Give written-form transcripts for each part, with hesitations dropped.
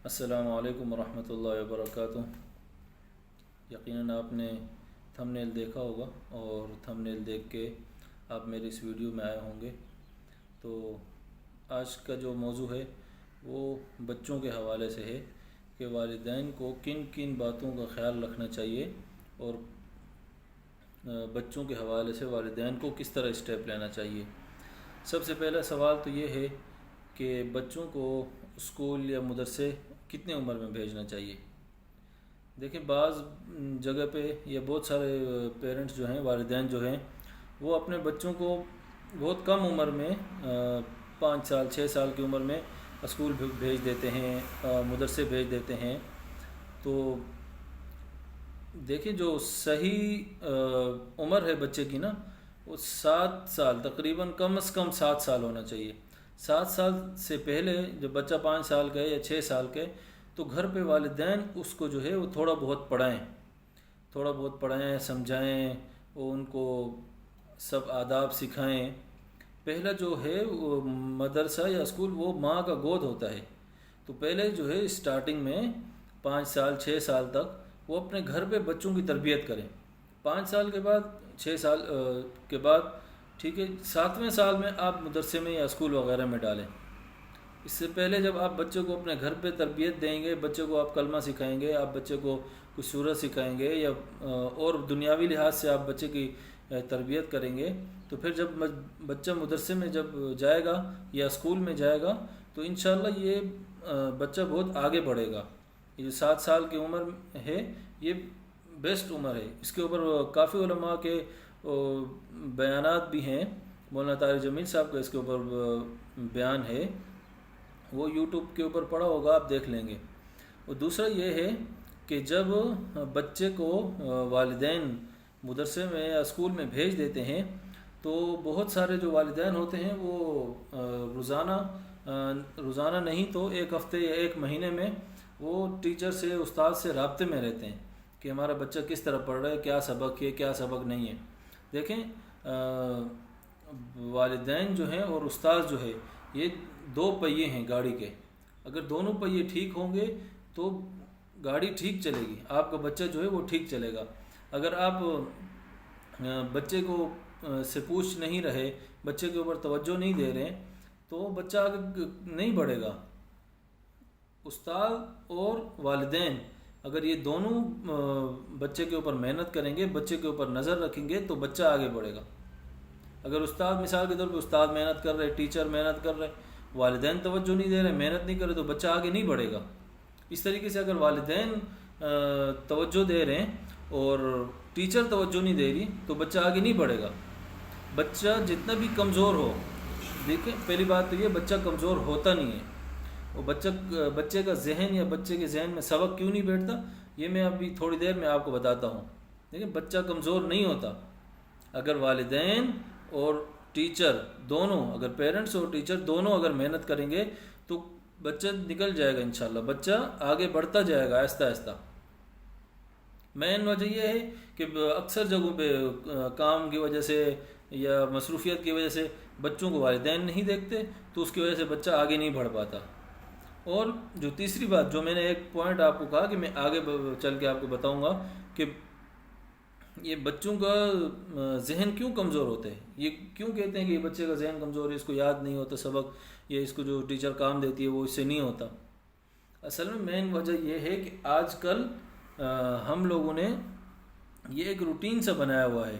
السلام علیکم ورحمۃ اللہ وبرکاتہ۔ یقیناً آپ نے تھمبنیل دیکھا ہوگا اور تھمبنیل دیکھ کے آپ میری اس ویڈیو میں آئے ہوں گے۔ تو آج کا جو موضوع ہے وہ بچوں کے حوالے سے ہے کہ والدین کو کن کن باتوں کا خیال رکھنا چاہیے اور بچوں کے حوالے سے والدین کو کس طرح اسٹیپ لینا چاہیے۔ سب سے پہلا سوال تو یہ ہے کہ بچوں کو اسکول یا مدرسے کتنے عمر میں بھیجنا چاہیے۔ دیکھیں، بعض جگہ پہ یا بہت سارے پیرنٹس جو ہیں، والدین جو ہیں، وہ اپنے بچوں کو بہت کم عمر میں 5 سال 6 سال کی عمر میں اسکول بھیج دیتے ہیں، مدرسے بھیج دیتے ہیں۔ تو دیکھیں، جو صحیح عمر ہے بچے کی نا، وہ 7 سال، تقریباً کم از کم 7 سال ہونا چاہیے۔ 7 سال سے پہلے جب بچہ 5 سال کا ہے یا 6 سال کے، تو گھر پہ والدین اس کو جو ہے وہ تھوڑا بہت پڑھائیں، سمجھائیں، وہ ان کو سب آداب سکھائیں۔ پہلا جو ہے وہ مدرسہ یا اسکول وہ ماں کا گود ہوتا ہے۔ تو پہلے جو ہے اسٹارٹنگ میں 5 سال 6 سال تک وہ اپنے گھر پہ بچوں کی تربیت کریں۔ 5 سال کے بعد 6 سال کے بعد ٹھیک ہے، 7ویں سال میں آپ مدرسے میں یا اسکول وغیرہ میں ڈالیں۔ اس سے پہلے جب آپ بچے کو اپنے گھر پہ تربیت دیں گے، بچے کو آپ کلمہ سکھائیں گے، آپ بچے کو کچھ سورت سکھائیں گے یا اور دنیاوی لحاظ سے آپ بچے کی تربیت کریں گے، تو پھر جب بچہ مدرسے میں جب جائے گا یا اسکول میں جائے گا تو انشاءاللہ یہ بچہ بہت آگے بڑھے گا۔ یہ جو 7 سال کی عمر ہے یہ بیسٹ عمر ہے۔ اس کے اوپر کافی علماء کے بیانات بھی ہیں۔ مولانا طارق جمیل صاحب کا اس کے اوپر بیان ہے، وہ یوٹیوب کے اوپر پڑا ہوگا، آپ دیکھ لیں گے۔ اور دوسرا یہ ہے کہ جب بچے کو والدین مدرسے میں یا اسکول میں بھیج دیتے ہیں تو بہت سارے جو والدین ہوتے ہیں وہ روزانہ نہیں تو ایک ہفتے یا ایک مہینے میں وہ ٹیچر سے، استاد سے رابطے میں رہتے ہیں کہ ہمارا بچہ کس طرح پڑھ رہا ہے، کیا سبق ہے، کیا سبق نہیں ہے۔ دیکھیں، والدین جو ہیں اور استاد جو ہے یہ 2 پہیے ہیں گاڑی کے۔ اگر دونوں پہیے ٹھیک ہوں گے تو گاڑی ٹھیک چلے گی، آپ کا بچہ جو ہے وہ ٹھیک چلے گا۔ اگر آپ بچے کو سے پوچھ نہیں رہے، بچے کے اوپر توجہ نہیں دے رہے تو بچہ آگے نہیں بڑھے گا۔ استاد اور والدین اگر یہ دونوں بچے کے اوپر محنت کریں گے، بچے کے اوپر نظر رکھیں گے تو بچہ آگے بڑھے گا۔ اگر استاد، مثال کے طور پہ استاد محنت کر رہے، ٹیچر محنت کر رہے، والدین توجہ نہیں دے رہے، محنت نہیں کر رہے تو بچہ آگے نہیں بڑھے گا۔ اس طریقے سے اگر والدین توجہ دے رہے ہیں اور ٹیچر توجہ نہیں دے رہی تو بچہ آگے نہیں بڑھے گا۔ بچہ جتنا بھی کمزور ہو، دیکھیں پہلی بات تو یہ، بچہ کمزور ہوتا نہیں ہے۔ وہ بچے کا ذہن یا بچے کے ذہن میں سبق کیوں نہیں بیٹھتا، یہ میں ابھی تھوڑی دیر میں آپ کو بتاتا ہوں۔ دیکھیں، بچہ کمزور نہیں ہوتا۔ اگر والدین اور ٹیچر دونوں، اگر پیرنٹس اور ٹیچر دونوں اگر محنت کریں گے تو بچہ نکل جائے گا انشاءاللہ، بچہ آگے بڑھتا جائے گا آہستہ آہستہ۔ مین وجہ یہ ہے کہ اکثر جگہوں پہ کام کی وجہ سے یا مصروفیت کی وجہ سے بچوں کو والدین نہیں دیکھتے، تو اس کی وجہ سے بچہ آگے نہیں بڑھ پاتا۔ اور جو تیسری بات، جو میں نے ایک پوائنٹ آپ کو کہا کہ میں آگے چل کے آپ کو بتاؤں گا کہ یہ بچوں کا ذہن کیوں کمزور ہوتے ہیں، یہ کیوں کہتے ہیں کہ یہ بچے کا ذہن کمزور ہے، اس کو یاد نہیں ہوتا سبق، یا اس کو جو ٹیچر کام دیتی ہے وہ اس سے نہیں ہوتا۔ اصل میں مین وجہ یہ ہے کہ آج کل ہم لوگوں نے یہ ایک روٹین سا بنایا ہوا ہے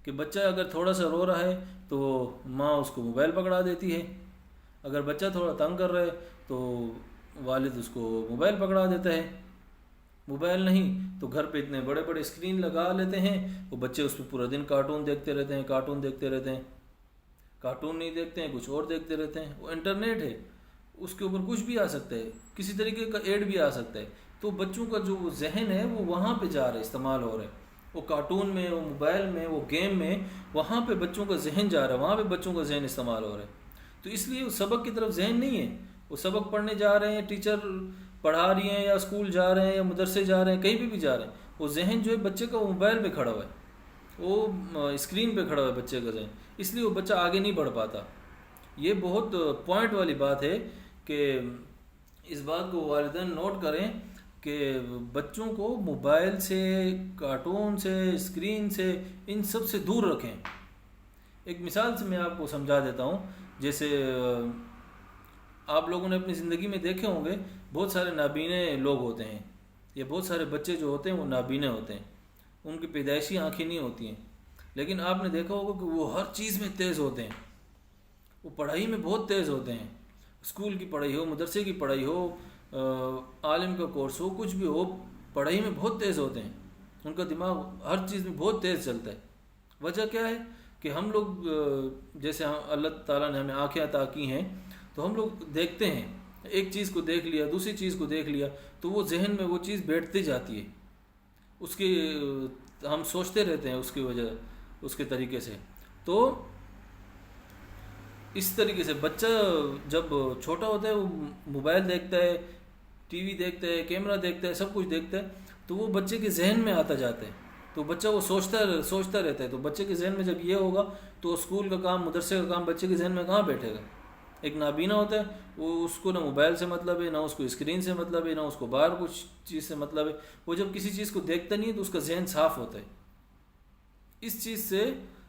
کہ بچہ اگر تھوڑا سا رو رہا ہے تو ماں اس کو موبائل پکڑا دیتی ہے، اگر بچہ تھوڑا تنگ کر رہا ہے تو والد اس کو موبائل پکڑا دیتا ہے۔ موبائل نہیں تو گھر پہ اتنے بڑے بڑے اسکرین لگا لیتے ہیں، وہ بچے اس پہ پورا دن کارٹون دیکھتے رہتے ہیں، کارٹون نہیں دیکھتے ہیں، کچھ اور دیکھتے رہتے ہیں۔ وہ انٹرنیٹ ہے، اس کے اوپر کچھ بھی آ سکتا ہے، کسی طریقے کا ایڈ بھی آ سکتا ہے، تو بچوں کا جو ذہن ہے وہ وہاں پہ جا رہا ہے، استعمال ہو رہا ہے، وہ کارٹون میں، وہ موبائل میں، وہ گیم میں، وہاں پہ بچوں کا ذہن جا رہا ہے، وہاں پہ بچوں کا ذہن استعمال ہو رہا ہے۔ تو اس لیے وہ سبق کی طرف ذہن نہیں ہے، وہ سبق پڑھنے جا رہے ہیں، ٹیچر پڑھا رہی ہیں، یا اسکول جا رہے ہیں، یا مدرسے جا رہے ہیں، کہیں بھی جا رہے ہیں، وہ ذہن جو ہے بچے کا وہ موبائل پہ کھڑا ہوا ہے، وہ اسکرین پہ کھڑا ہوا ہے بچے کا ذہن، اس لیے وہ بچہ آگے نہیں بڑھ پاتا۔ یہ بہت پوائنٹ والی بات ہے کہ اس بات کو والدین نوٹ کریں کہ بچوں کو موبائل سے، کارٹون سے، اسکرین سے، ان سب سے دور رکھیں۔ ایک مثال سے میں آپ کو سمجھا دیتا ہوں، جیسے آپ لوگوں نے اپنی زندگی میں دیکھے ہوں گے بہت سارے نابینے لوگ ہوتے ہیں، یا بہت سارے بچے جو ہوتے ہیں وہ نابینے ہوتے ہیں، ان کی پیدائشی آنکھیں نہیں ہوتی ہیں، لیکن آپ نے دیکھا ہوگا کہ وہ ہر چیز میں تیز ہوتے ہیں، وہ پڑھائی میں بہت تیز ہوتے ہیں، اسکول کی پڑھائی ہو، مدرسے کی پڑھائی ہو، عالم کا کورس ہو، کچھ بھی ہو، پڑھائی میں بہت تیز ہوتے ہیں، ان کا دماغ ہر چیز میں بہت تیز چلتا ہے۔ وجہ کیا ہے کہ ہم لوگ جیسے اللہ تعالیٰ نے ہمیں آنکھیں عطا کی ہیں، تو ہم لوگ دیکھتے ہیں، ایک چیز کو دیکھ لیا، دوسری چیز کو دیکھ لیا، تو وہ ذہن میں وہ چیز بیٹھتی جاتی ہے، اس کی ہم سوچتے رہتے ہیں اس کی وجہ، اس کے طریقے سے۔ تو اس طریقے سے بچہ جب چھوٹا ہوتا ہے وہ موبائل دیکھتا ہے، ٹی وی دیکھتا ہے، کیمرہ دیکھتا ہے، سب کچھ دیکھتا ہے، تو وہ بچے کے ذہن میں آتا جاتا ہے، تو بچہ وہ سوچتا رہتا ہے، تو بچے کے ذہن میں جب یہ ہوگا تو اسکول کا کام، مدرسے کا کام بچے کے ذہن میں کہاں بیٹھے گا۔ ایک نابینا ہوتا ہے، وہ اس کو نہ موبائل سے مطلب ہے، نہ اس کو اسکرین سے مطلب ہے، نہ اس کو باہر کچھ چیز سے مطلب ہے، وہ جب کسی چیز کو دیکھتا نہیں ہے تو اس کا ذہن صاف ہوتا ہے۔ اس چیز سے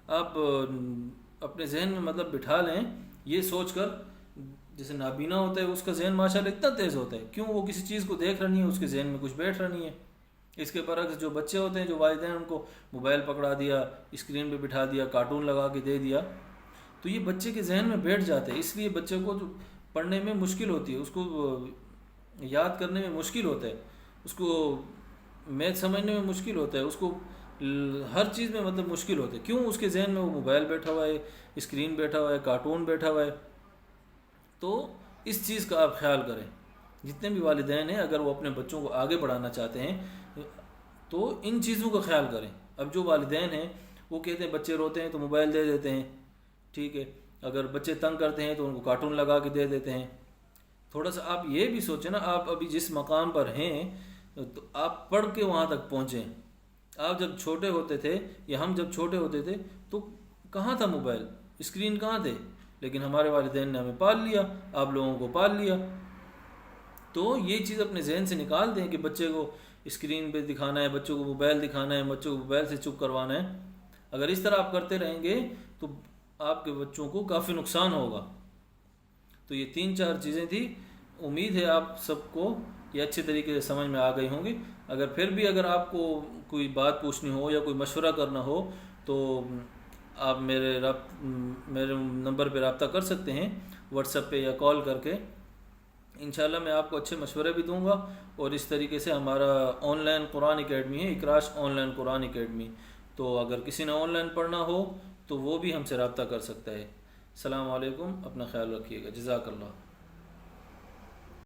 آپ اپنے ذہن میں مطلب بٹھا لیں، یہ سوچ کر، جیسے نابینا ہوتا ہے اس کا ذہن ماشاءاللہ اتنا تیز ہوتا ہے، کیوں؟ وہ کسی چیز کو دیکھ رہا نہیں ہے، اس کے ذہن میں کچھ بیٹھ رہا نہیں ہے۔ اس کے برعکس جو بچے ہوتے ہیں، جو والدین ان کو موبائل پکڑا دیا، اسکرین پہ بٹھا دیا، کارٹون لگا کے دے دیا، تو یہ بچے کے ذہن میں بیٹھ جاتے ہیں، اس لیے بچے کو پڑھنے میں مشکل ہوتی ہے، اس کو یاد کرنے میں مشکل ہوتا ہے، اس کو میتھ سمجھنے میں مشکل ہوتا ہے، اس کو ہر چیز میں مطلب مشکل ہوتا ہے، کیوں؟ اس کے ذہن میں وہ موبائل بیٹھا ہوا ہے، اسکرین بیٹھا ہوا ہے، کارٹون بیٹھا ہوا ہے۔ تو اس چیز کا آپ خیال کریں، جتنے بھی والدین ہیں اگر وہ اپنے بچوں کو آگے بڑھانا چاہتے ہیں تو ان چیزوں کا خیال کریں۔ اب جو والدین ہیں وہ کہتے ہیں بچے روتے ہیں تو موبائل دے دیتے ہیں، ٹھیک ہے، اگر بچے تنگ کرتے ہیں تو ان کو کارٹون لگا کے دے دیتے ہیں۔ تھوڑا سا آپ یہ بھی سوچیں نا، آپ ابھی جس مقام پر ہیں تو آپ پڑھ کے وہاں تک پہنچیں۔ آپ جب چھوٹے ہوتے تھے یا ہم جب چھوٹے ہوتے تھے تو کہاں تھا موبائل، اسکرین کہاں تھے، لیکن ہمارے والدین نے ہمیں پال لیا، آپ لوگوں کو پال لیا۔ تو یہ چیز اپنے ذہن سے نکال دیں کہ بچے کو اسکرین پہ دکھانا ہے، بچوں کو موبائل دکھانا ہے، بچوں کو موبائل سے چپ کروانا ہے۔ اگر اس طرح آپ کرتے رہیں گے تو آپ کے بچوں کو کافی نقصان ہوگا۔ تو یہ 3-4 چیزیں تھیں، امید ہے آپ سب کو یہ اچھے طریقے سے سمجھ میں آ گئی ہوں گی۔ اگر پھر بھی اگر آپ کو کوئی بات پوچھنی ہو یا کوئی مشورہ کرنا ہو تو آپ میرے نمبر پہ رابطہ کر سکتے ہیں، واٹس ایپ پہ یا کال کر کے۔ انشاءاللہ میں آپ کو اچھے مشورے بھی دوں گا۔ اور اس طریقے سے ہمارا آن لائن قرآن اکیڈمی ہے، اقراش آن لائن قرآن اکیڈمی، تو اگر کسی نے آن لائن پڑھنا ہو تو وہ بھی ہم سے رابطہ کر سکتا ہے۔ السلام علیکم، اپنا خیال رکھیے گا، جزاک اللہ۔